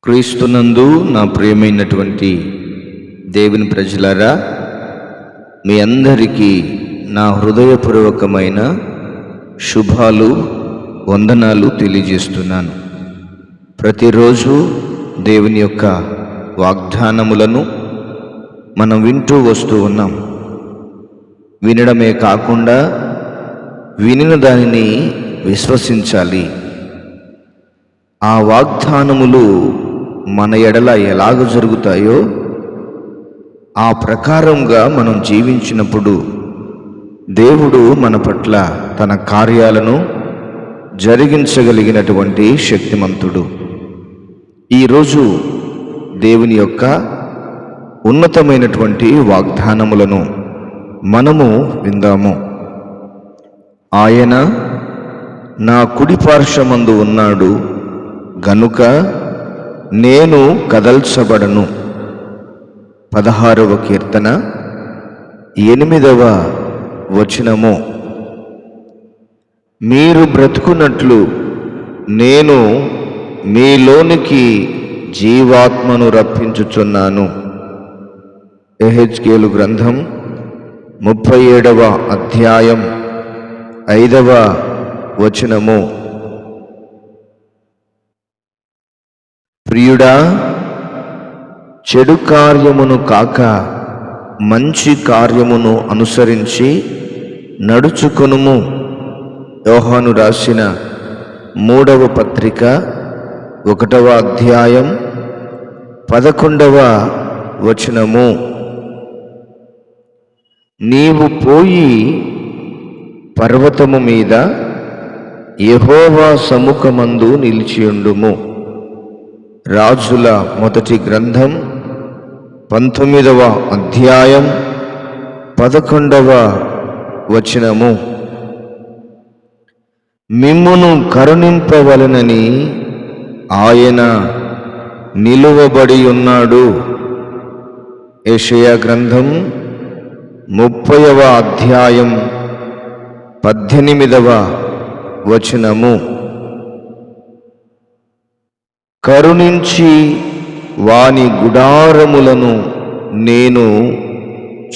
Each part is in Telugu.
క్రీస్తునందు నా ప్రియమైనటువంటి దేవుని ప్రజలారా, మీ అందరికీ నా హృదయపూర్వకమైన శుభాలు, వందనాలు తెలియజేస్తున్నాను. ప్రతిరోజు దేవుని యొక్క వాగ్దానములను మనం వింటూ వస్తూ ఉన్నాం. వినడమే కాకుండా వినిన దానిని విశ్వసించాలి. ఆ వాగ్దానములు మన ఎడల ఎలాగ జరుగుతాయో ఆ ప్రకారంగా మనం జీవించినప్పుడు దేవుడు మన పట్ల తన కార్యాలను జరిగించగలిగినటువంటి శక్తిమంతుడు. ఈరోజు దేవుని యొక్క ఉన్నతమైనటువంటి వాగ్దానములను మనము విందాము. ఆయన నా కుడి పార్శ్వమందు ఉన్నాడు గనుక నేను కదల్చబడను. 16వ కీర్తన 8వ వచనము. మీరు బ్రతుకున్నట్లు నేను మీలోనికి జీవాత్మను రప్పించుచున్నాను. యెహెజ్కేలు గ్రంథం 37వ అధ్యాయం 5వ వచనము. ప్రియుడా, చెడు కార్యమును కాక మంచి కార్యమును అనుసరించి నడుచుకొనుము. యోహాను రాసిన 3వ పత్రిక 1వ అధ్యాయం 11వ వచనము. నీవు పోయి పర్వతము మీద యెహోవా సముఖమందు నిలిచియుండుము. రాజుల మొదటి గ్రంథం 19వ అధ్యాయం 11వ వచనము. మిమ్మును కరుణింపవలెనని ఆయన నిలువబడి ఉన్నాడు. యెషయా గ్రంథం 30వ అధ్యాయం 18వ వచనము. కరుణించి వాని గుడారములను నేను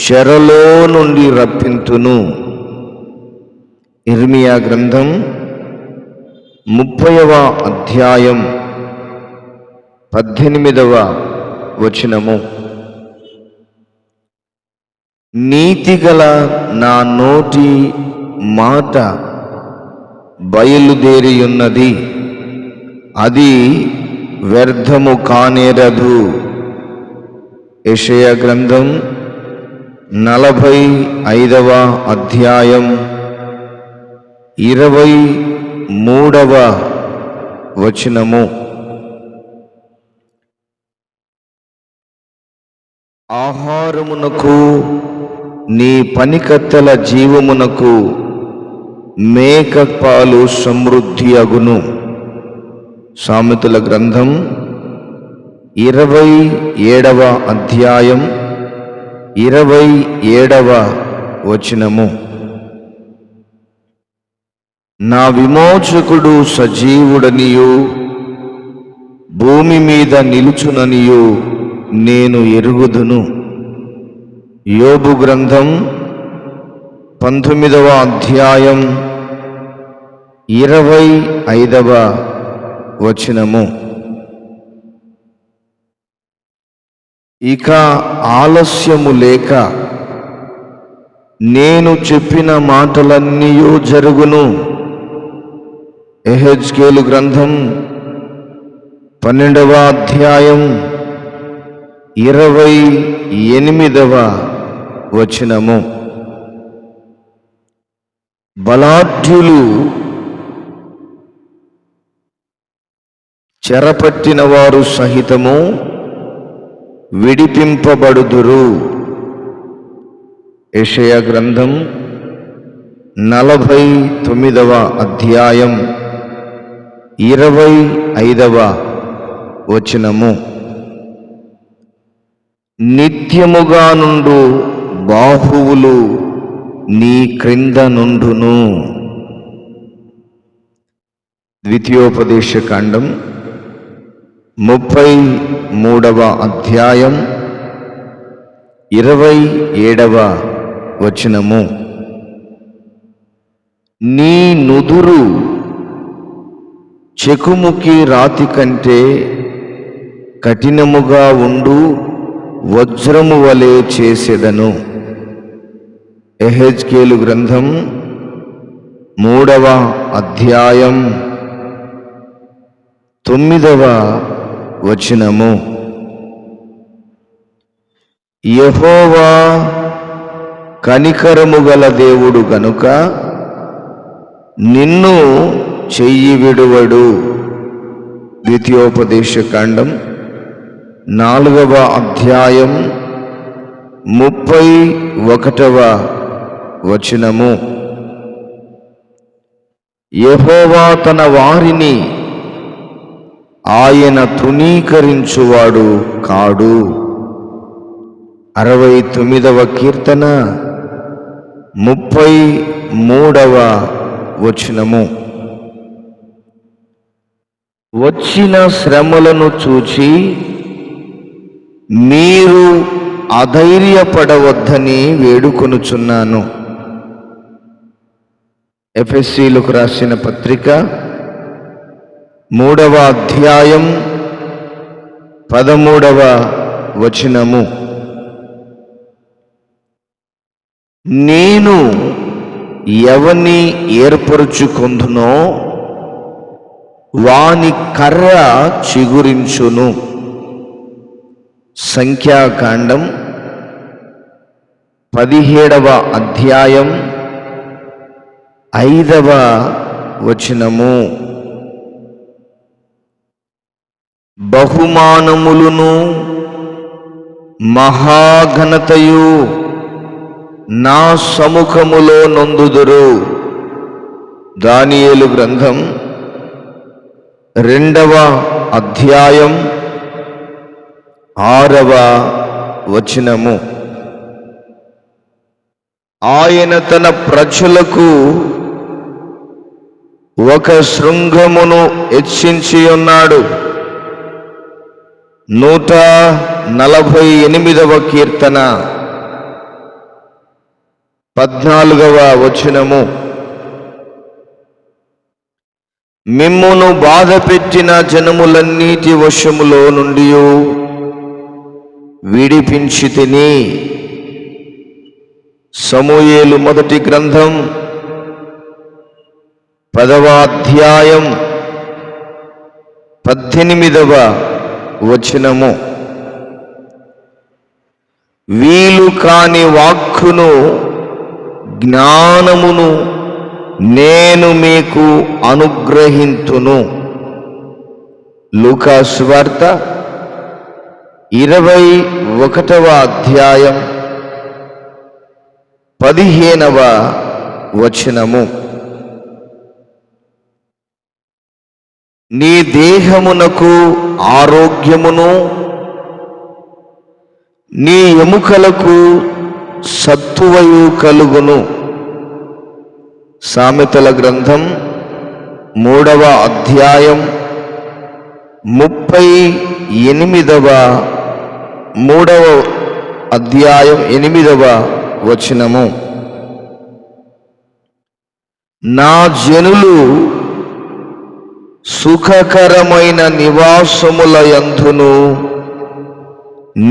చెరలో నుండి రప్పింతును. ఇర్మియా గ్రంథం 30వ అధ్యాయం 18వ వచనము. నీతిగల నా నోటి మాట బయలుదేరియున్నది, అది వ్యర్థము కానేరదు. యెషయా గ్రంథం 45వ అధ్యాయం 23వ వచనము. ఆహారమునకు నీ పనికత్తెల జీవమునకు మేకపాలు సమృద్ధి అగును. సామెతల గ్రంథం 27వ అధ్యాయం 27వ వచనము. నా విమోచకుడు సజీవుడనియు భూమి మీద నిలుచుననియు నేను ఎరుగుదును. యోబు గ్రంథం 19వ అధ్యాయం 25వ వచనము. ఇక ఆలస్యము లేక నేను చెప్పిన మాటలన్నీ జరుగును. యెహెజ్కేలు గ్రంథం 12వ అధ్యాయం 28వ వచనము. బలాఢ్యులు చెరపట్టిన వారు సహితము విడిపింపబడుదురు. యెషయా గ్రంథం 49వ అధ్యాయం 25వ వచనము. నిత్యముగా నుండు బాహువులు నీ క్రింద నుండును. ద్వితీయోపదేశ కాండం 33వ అధ్యాయం 27వ వచనము. నీ నుదురు చెకుముకి రాతి కంటే కఠినముగా ఉండు వజ్రము వలె చేసెదను. యెహెజ్కేలు గ్రంథం 3వ అధ్యాయం 9వ వచనము. యెహోవా కనికరము గల దేవుడు గనుక నిన్ను చెయ్యి విడువడు. ద్వితీయోపదేశకాండం 4వ అధ్యాయం 31వ వచనము. యెహోవా తన వారిని ఆయన తృణీకరించువాడు కాడు. 69వ కీర్తన 33వ వచనము. వచ్చిన శ్రమలను చూచి మీరు అధైర్యపడవద్దని వేడుకొనుచున్నాను. ఎఫెసీయులకు రాసిన పత్రిక 3వ అధ్యాయం 13వ వచనము. నేను ఎవని ఏర్పరుచుకొందునో వాని కర్ర చిగురించును. సంఖ్యాకాండం 17వ అధ్యాయం 5వ వచనము. బహుమానములును మహాఘనతయు నా సముఖములో నొందుదురు. దానియేలు గ్రంథం 2వ అధ్యాయం 6వ వచనము. ఆయన తన ప్రజలకు ఒక శృంగమును హెచ్చించి ఉన్నాడు. 148వ కీర్తన 14వ వచనము. మిమ్మును బాధ పెట్టిన జనములన్నిటి వశములో నుండి విడిపించితిని. సమూయేలు మొదటి గ్రంథం 10వ అధ్యాయం 18వ వచనము. వీలు కాని వాక్కును జ్ఞానమును నేను మీకు అనుగ్రహింతును. లూకా సువార్త 21వ అధ్యాయం 15వ వచనము. నీ దేహమునకు ఆరోగ్యమును నీ ఎముకలకు సత్తువయు కలుగును. సామెతల గ్రంథం 3వ అధ్యాయం 8వ వచనము. నా జనులు సుఖకరమైన నివాసముల యందును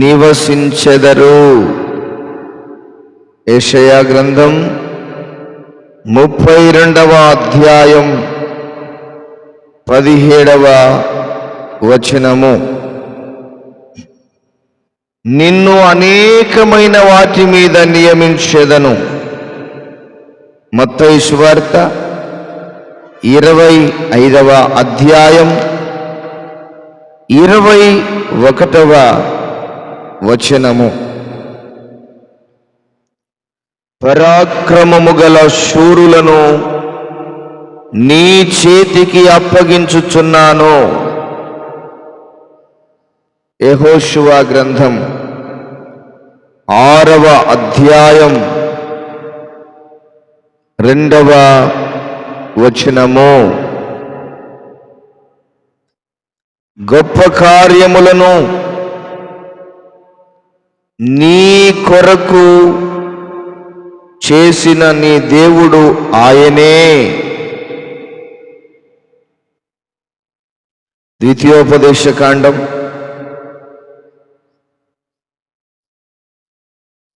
నివసించెదరు. యెషయా గ్రంథం 32వ అధ్యాయం 17వ వచనము. నిన్ను అనేకమైన వాటి మీద నియమించెదను. మత్తయి సువార్త 25వ అధ్యాయం 21వ వచనము. పరాక్రమము గల శూరులను నీ చేతికి అప్పగించుచున్నాను. యెహోషువ గ్రంథం 6వ అధ్యాయం 2వ వచనము. గొప్ప కార్యములను నీ కొరకు చేసిన నీ దేవుడు ఆయనే. ద్వితీయోపదేశకాండం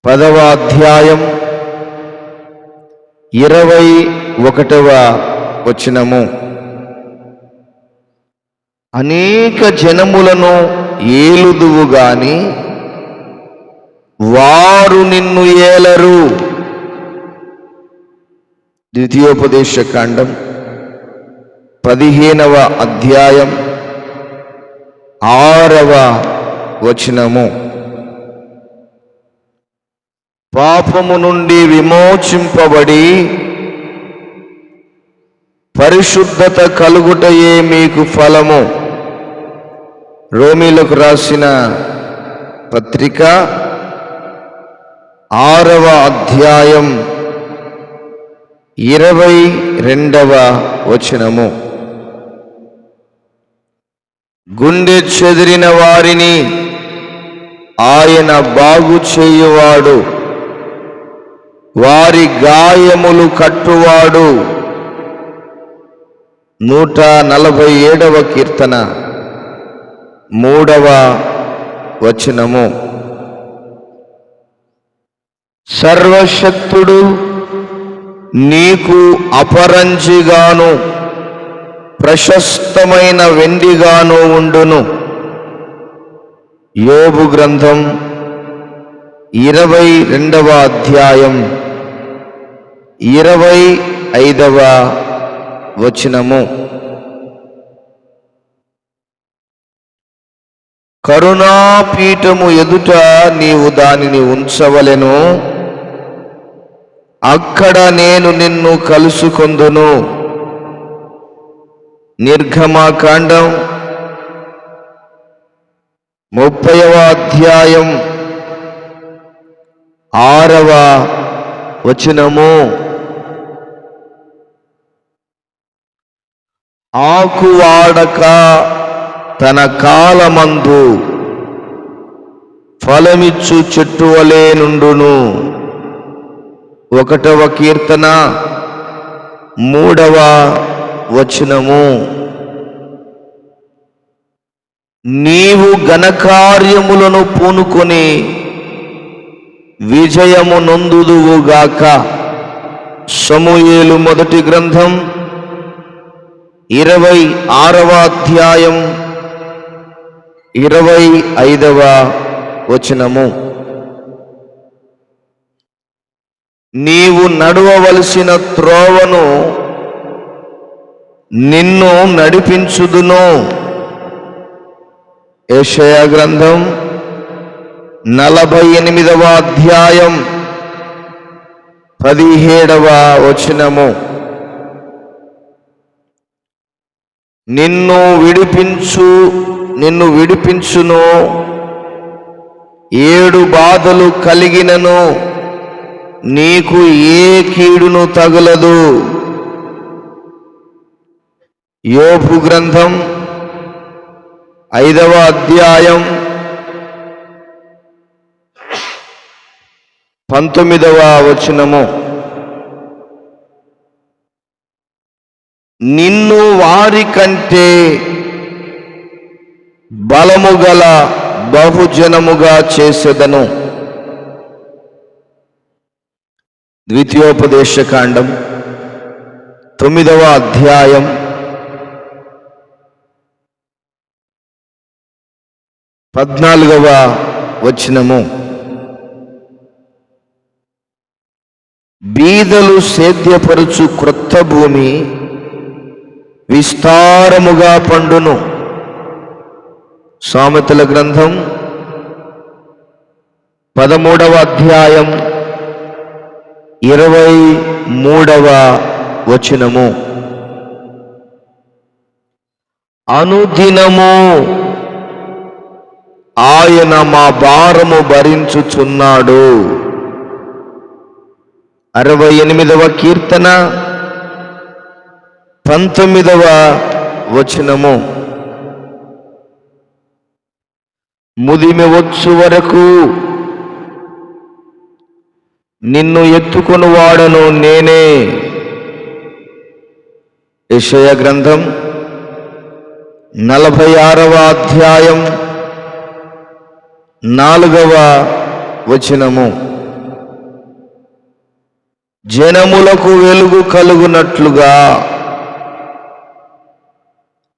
10వ అధ్యాయం 21వ వచనము. అనేక జనములను ఏలుదువు గాని వారు నిన్ను ఏలరు. ద్వితీయోపదేశకాండం 15వ అధ్యాయం 6వ వచనము. పాపము నుండి విమోచింపబడి పరిశుద్ధత కలుగుటయే మీకు ఫలము. రోమీలకు రాసిన పత్రిక 6వ అధ్యాయం 22వ వచనము. గుండె చెదిరిన వారిని ఆయన బాగు చేయువాడు, వారి గాయములు కట్టువాడు. 147వ కీర్తన 3వ వచనము. సర్వశక్తుడు నీకు అపరంజిగాను ప్రశస్తమైన వెండిగాను ఉండును. యోబు గ్రంథం 22వ అధ్యాయం 25వ వచనము. కరుణాపీఠము ఎదుట నీవు దానిని ఉంచవలెను, అక్కడ నేను నిన్ను కలుసుకొందును. నిర్గమకాండం 30వ అధ్యాయం 6వ వచనము. ఆకు వాడక తన కాలమందు ఫలమిచ్చు చెట్టు వలె నుండును. 1వ కీర్తన 3వ వచనము. నీవు ఘనకార్యములను పూనుకొని విజయము నొందుదువుగాక. సమూయేలు మొదటి గ్రంథం 26వ అధ్యాయం 25వ వచనము. నీవు నడవవలసిన త్రోవను నిన్ను నడిపించుదును. యెషయా గ్రంథం 48వ అధ్యాయం 17వ వచనము. నిన్ను విడిపించును. 7 బాధలు కలిగినను నీకు ఏ కీడును తగలదు. యోబు గ్రంథం 5వ అధ్యాయం 19వ వచనము. నిన్ను వారి కంటే బలము గల బహుజనముగా చేసేదను. ద్వితీయోపదేశకాండం 9వ అధ్యాయం 14వ వచనము. బీదలు సేద్యపరుచు క్రొత్త భూమి విస్తారముగా పండును. సామెతల గ్రంథం 13వ అధ్యాయం 23వ వచనము. అనుదినము ఆయన మా భారము భరించుచున్నాడు. 68వ కీర్తన 19వ వచనము. ముదిమి వచ్చు వరకు నిన్ను ఎత్తుకొని వాడను నేనే. యెషయా గ్రంథం 46వ అధ్యాయం 4వ వచనము. జనములకు వెలుగు కలుగునట్లుగా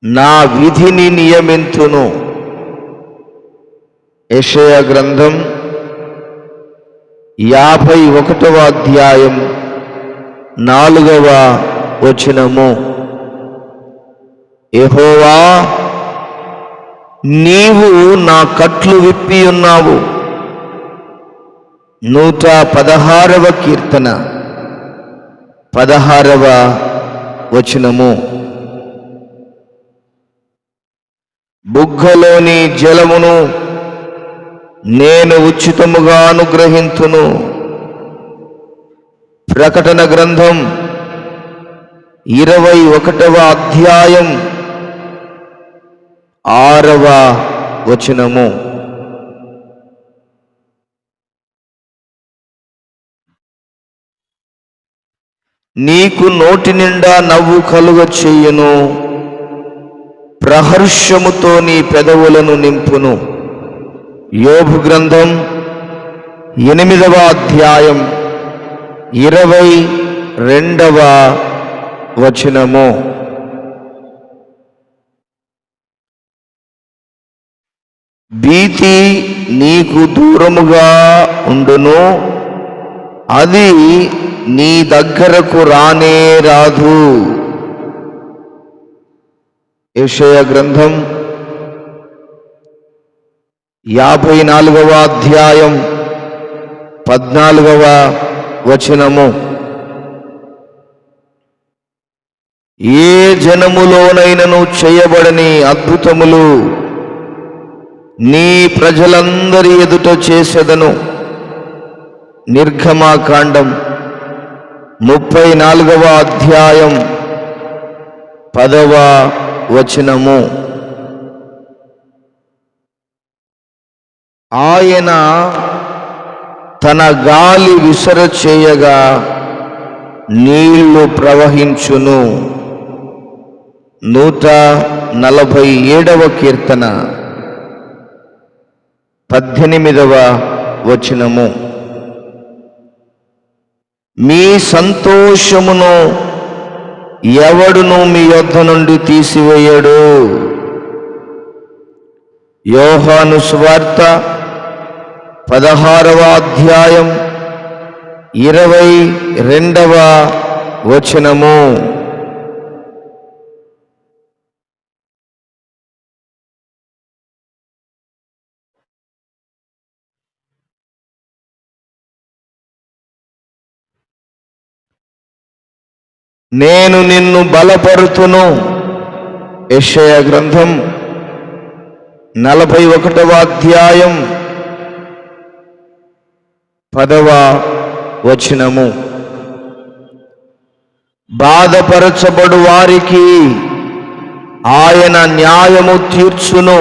నా విధిని నియమింతును. యెషయా గ్రంథం 51వ అధ్యాయం 4వ వచనము. యెహోవా, నీవు నా కట్లు విప్పి ఉన్నావు. 116వ కీర్తన 16వ వచనము. బుగ్గలోని జలమును నేను ఉచితముగా అనుగ్రహింతును. ప్రకటన గ్రంథం 21వ అధ్యాయం 6వ వచనము. నీకు నోటి నిండా నవ్వు కలుగ చెయ్యును, ప్రహర్షముతో నీ పెదవులను నింపును. యోబు గ్రంథం 8వ అధ్యాయం 22వ వచనము. భీతి నీకు దూరముగా ఉండును, అది నీ దగ్గరకు రానే రాదు. యెషయా గ్రంథం 54వ అధ్యాయం 14వ వచనము. ఏ జనములోనైనను చేయబడని అద్భుతములు నీ ప్రజలందరి ఎదుట చేసెదను. నిర్గమాకాండం 34వ అధ్యాయం 10వ వచనము. ఆయన తన గాలి విసర చేయగా నీళ్లు ప్రవహించును. 147వ కీర్తన 18వ వచనము. మీ సంతోషమును ఎవడును మీ యొద్ద నుండి తీసివేయడు. యోహాను సువార్త 16వ అధ్యాయం 22వ వచనము. నేను నిన్ను బలపరుతును. యెషయా గ్రంథం 41వ అధ్యాయం 10వ వచనము. బాధపరచబడు వారికి ఆయన న్యాయము తీర్చును.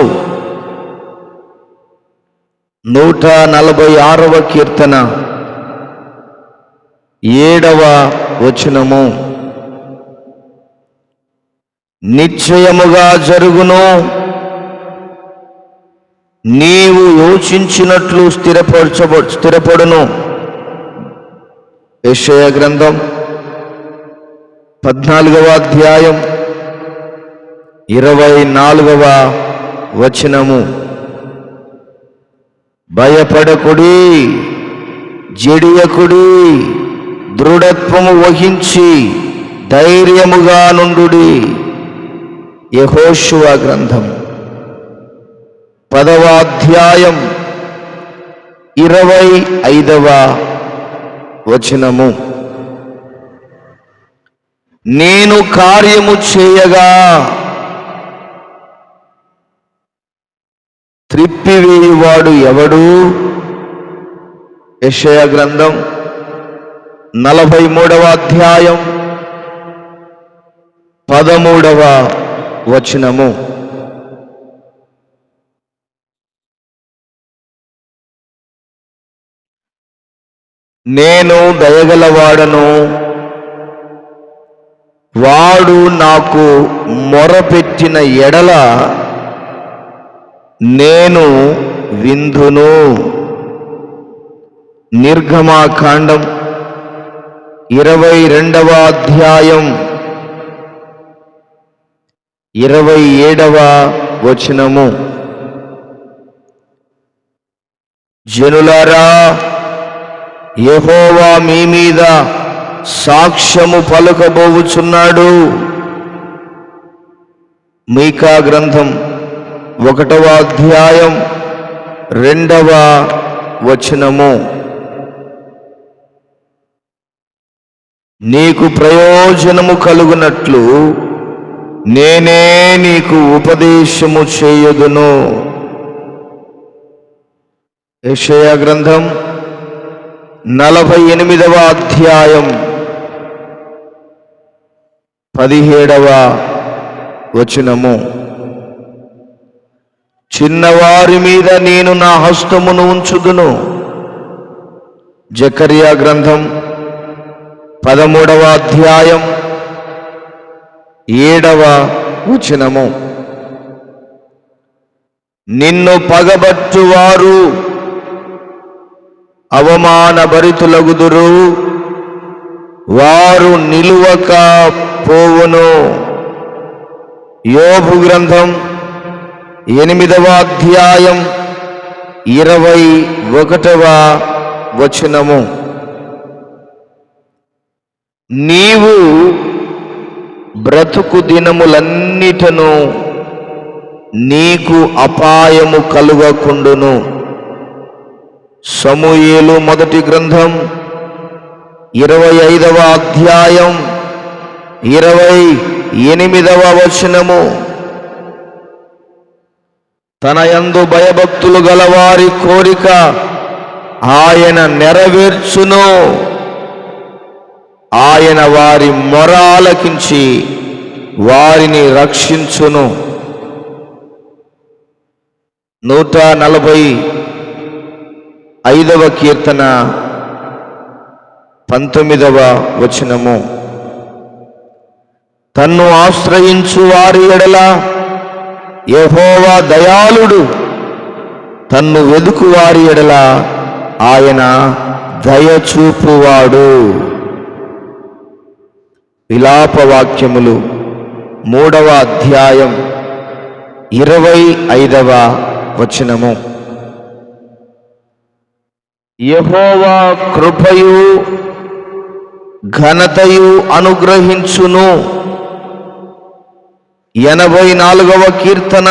146వ కీర్తన 7వ వచనము. నిశ్చయముగా జరుగును, నీవు యోచించినట్లు స్థిరపడును. యెషయా గ్రంథం 14వ అధ్యాయం 24వ వచనము. భయపడకుడి, జడియకుడి, దృఢత్వము వహించి ధైర్యముగా నుండుడి. యెహోషువ గ్రంథం 10వ అధ్యాయం 25వ వచనము. నేను కార్యము చేయగా త్రిప్పివేయువాడు ఎవడు? యెషయా గ్రంథం 43వ అధ్యాయం 13వ వచనము. నేను దయగలవాడను, వాడు నాకు మొరపెట్టిన ఎడల నేను విందును. నిర్గమాకాండం 22వ అధ్యాయం 27వ వచనము. జనులారా, యెహోవా మీ మీద సాక్ష్యము పలుకబోవుచున్నాడు. మీకా గ్రంథం 1వ అధ్యాయం 2వ వచనము. నీకు ప్రయోజనము కలుగునట్లు నేనే నీకు ఉపదేశము చేయుదును. యెషయా గ్రంథం 48వ అధ్యాయం 17వ వచనము. చిన్నవారి మీద నేను నా హస్తమును ఉంచుదును. జకర్యా గ్రంథం 13వ అధ్యాయం 7వ వచనము. నిన్ను పగబట్టువారు అవమానభరితులగుదురు, వారు నిలువక పోవును. యోబు గ్రంథం 8వ అధ్యాయం 21వ వచనము. నీవు బ్రతుకు దినములన్నిటను నీకు అపాయము కలుగకుండును. సమూయేలు మొదటి గ్రంథం 25వ అధ్యాయం 28వ వచనము. తన యందు భయభక్తులు గలవారి కోరిక ఆయన నెరవేర్చును. ఆయన వారి మొర ఆలకించి వారిని రక్షించును. 145వ కీర్తన 19వ వచనము. తన్ను ఆశ్రయించు వారి ఎడల యెహోవా దయాళుడు, తన్ను వెదుకు వారి ఎడల ఆయన దయచూపువాడు. విలాపవాక్యములు 3వ అధ్యాయం 25వ వచనము. యెహోవా కృపయు ఘనతయు అనుగ్రహించును. 84వ కీర్తన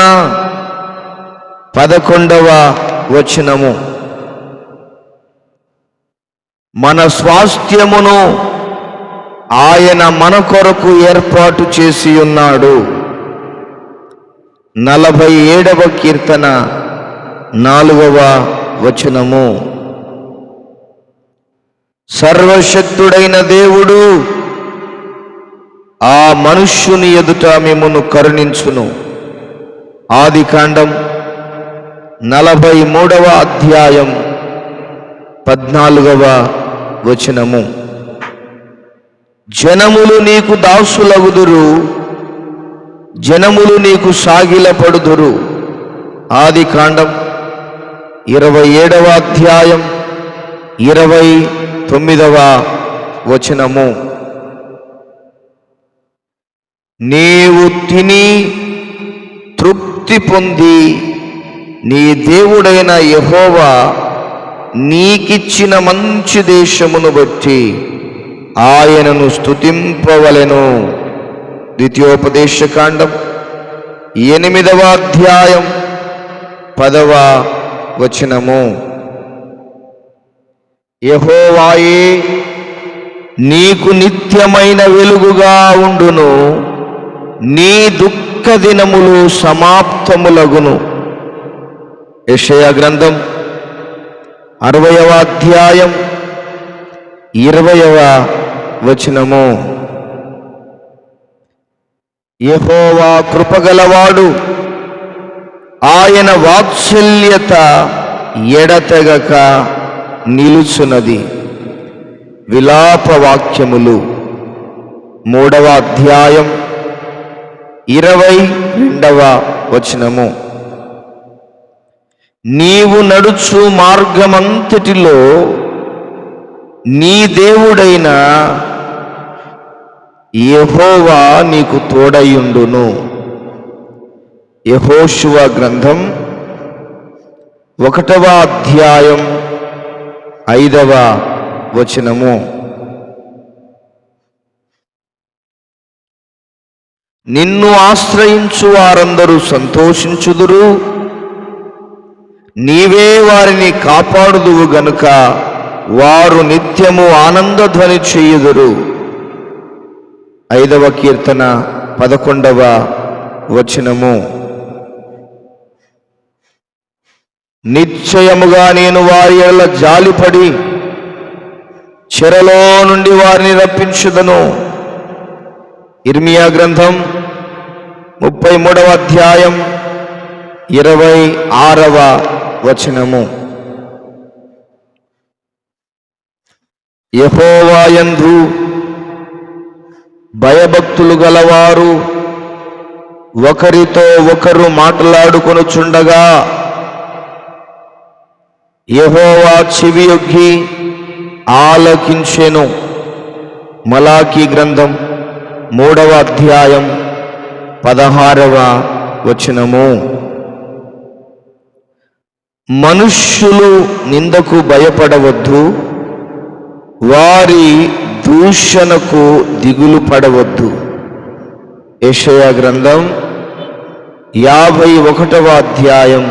11వ వచనము. మన స్వాస్థ్యమును ఆయన మన కొరకు ఏర్పాటు చేసి ఉన్నాడు. 47వ కీర్తన 4వ వచనము. సర్వశక్తుడైన దేవుడు ఆ మనుష్యుని ఎదుట మిమ్మును కరుణించును. ఆదికాండం 43వ అధ్యాయం 14వ వచనము. జనములు నీకు దాసులగుదురు, జనములు నీకు సాగిలపడుదురు. ఆదికాండం 27వ అధ్యాయం 29వ వచనము. నీవు తిని తృప్తి పొంది నీ దేవుడైన యెహోవా నీకిచ్చిన మంచి దేశమును బట్టి ఆయనను స్తుతింపవలెను. ద్వితీయోపదేశకాండం 8వ అధ్యాయం 10వ వచనము. యెహోవాయే నీకు నిత్యమైన వెలుగుగా ఉండును, నీ దుఃఖ దినములు సమాప్తములగును. యెషయా గ్రంథం 60వ అధ్యాయం 20వ వచనము. యెహోవా కృపగలవాడు, ఆయన వాత్సల్యత ఎడతెగక నిలుచున్నది. విలాప వాక్యములు 3వ అధ్యాయం 22వ వచనము. నీవు నడుచు మార్గమంతటిలో నీ దేవుడైన యెహోవా నీకు తోడయుండును. యెహోషువ గ్రంథం 1వ అధ్యాయం 5వ వచనము. నిన్ను ఆశ్రయించు వారందరూ సంతోషించుదురు, నీవే వారిని కాపాడుదువు గనుక వారు నిత్యము ఆనందధ్వని చేయుదురు. 5వ కీర్తన 11వ వచనము. నిశ్చయముగా నేను వారి ఎడల జాలిపడి చెరలో నుండి వారిని రప్పించుదను. ఇర్మియా గ్రంథం 33వ అధ్యాయం 26వ వచనము. యెహోవా యందు భయభక్తులు గలవారు ఒకరితో ఒకరు మాట్లాడుకొనుచుండగా యెహోవా చెవియొగ్గి ఆలకించెను. మలాకీ గ్రంథం 3వ అధ్యాయం 16వ వచనము. మనుష్యులు నిందకు భయపడవద్దు, వారి దూషణకు దిగులు పడవద్దు. యెషయా గ్రంథం 51వ అధ్యాయం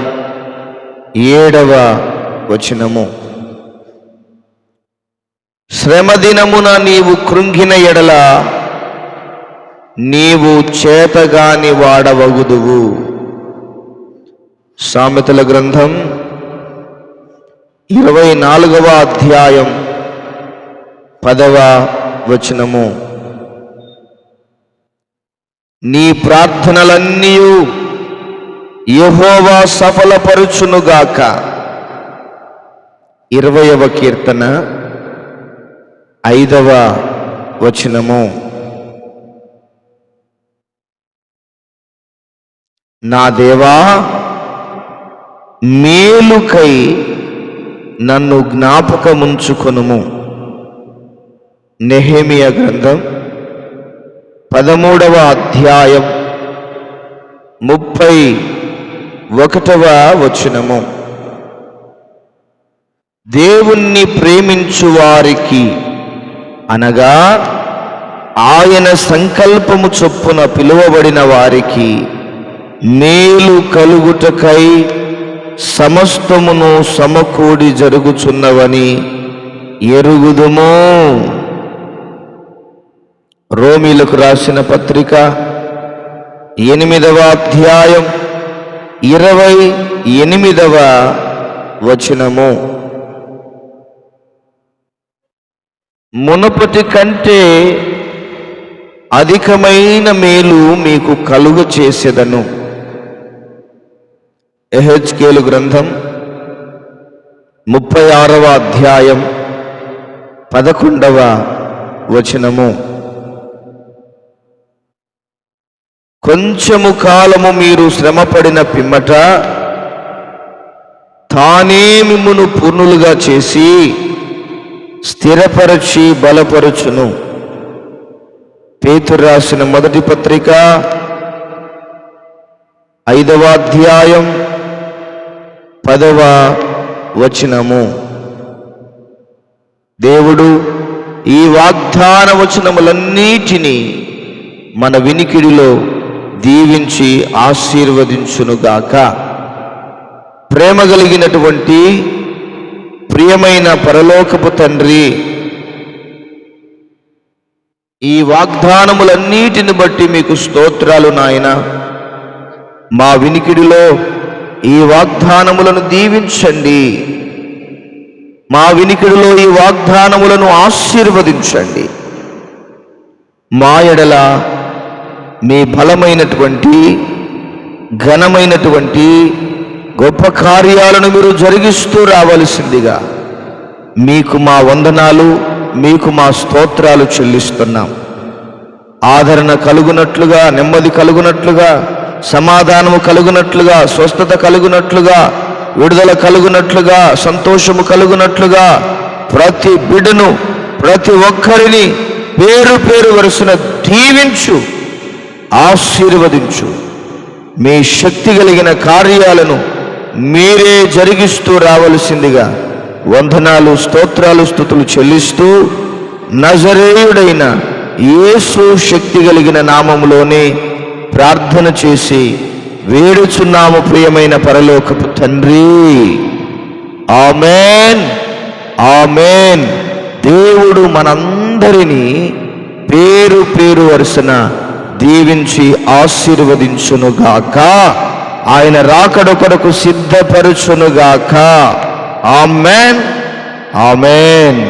7వ వచనము. శ్రమదినమున నీవు కృంగిన ఎడల నీవు చేతగాని వాడవగుదువు. సామెతల గ్రంథం 24వ అధ్యాయం 10వ వచనము. నీ ప్రార్థనలన్నీ యెహోవా సఫలపరుచునుగాక. 20వ కీర్తన 5వ వచనము. నా దేవా, మేలుకై నన్ను జ్ఞాపకముంచుకొనుము. నెహెమియా గ్రంథం 13వ అధ్యాయం 31వ వచనము. దేవుణ్ణి ప్రేమించు వారికి అనగా ఆయన సంకల్పము చొప్పున పిలువబడిన వారికి మేలు కలుగుటకై సమస్తమును సమకూడి జరుగుచున్నవని ఎరుగుదుము. రోమీలకు రాసిన పత్రిక 8వ అధ్యాయం 28వ వచనము. మునుపటి కంటే అధికమైన మేలు మీకు కలుగ చేసేదను. యెహెజ్కేలు గ్రంథం 36వ అధ్యాయం 11వ వచనము. కొంచెము కాలము మీరు శ్రమపడిన పిమ్మట తానే మిమ్మును పూర్ణులుగా చేసి స్థిరపరచి బలపరుచును. పేతురు రాసిన మొదటి పత్రిక 5వ అధ్యాయం 10వ వచనము. దేవుడు ఈ వాగ్దాన వచనములన్నిటినీ మన వినికిడిలో దీవించి ఆశీర్వదించునుగాక. ప్రేమ కలిగినటువంటి ప్రియమైన పరలోకపు తండ్రి, ఈ వాగ్దానములన్నిటిని బట్టి మీకు స్తోత్రాలు నాయన. మా వినికిడిలో ఈ వాగ్దానములను దీవించండి. మా వినికిడిలో ఈ వాగ్దానములను ఆశీర్వదించండి. మా ఎడల మీ బలమైనటువంటి ఘనమైనటువంటి గొప్ప కార్యాలను మీరు జరిగిస్తూ రావలసిందిగా మీకు మా వందనాలు, మీకు మా స్తోత్రాలు చెల్లిస్తున్నాం. ఆదరణ కలుగునట్లుగా, నెమ్మది కలుగునట్లుగా, సమాధానము కలుగునట్లుగా, స్వస్థత కలుగునట్లుగా, విడుదల కలుగునట్లుగా, సంతోషము కలుగునట్లుగా ప్రతి బిడ్డను, ప్రతి ఒక్కరిని పేరు పేరు వరుసన దీవించు, ఆశీర్వదించు. మీ శక్తి కలిగిన కార్యాలను మీరే జరిగిస్తూ రావలసిందిగా వందనాలు, స్తోత్రాలు, స్తుతులు చెల్లిస్తూ నజరేయుడైన యేసు శక్తి కలిగిన నామములోనే ప్రార్థన చేసి వేడుచున్నాము ప్రియమైన పరలోకపు తండ్రి. ఆమేన్, ఆమేన్. దేవుడు మనందరినీ పేరు పేరు వరుసన దీవించి ఆశీర్వదించునుగాక. ఆయన రాకడ కొరకు సిద్ధపరచునుగాక. ఆమేన్, ఆమేన్.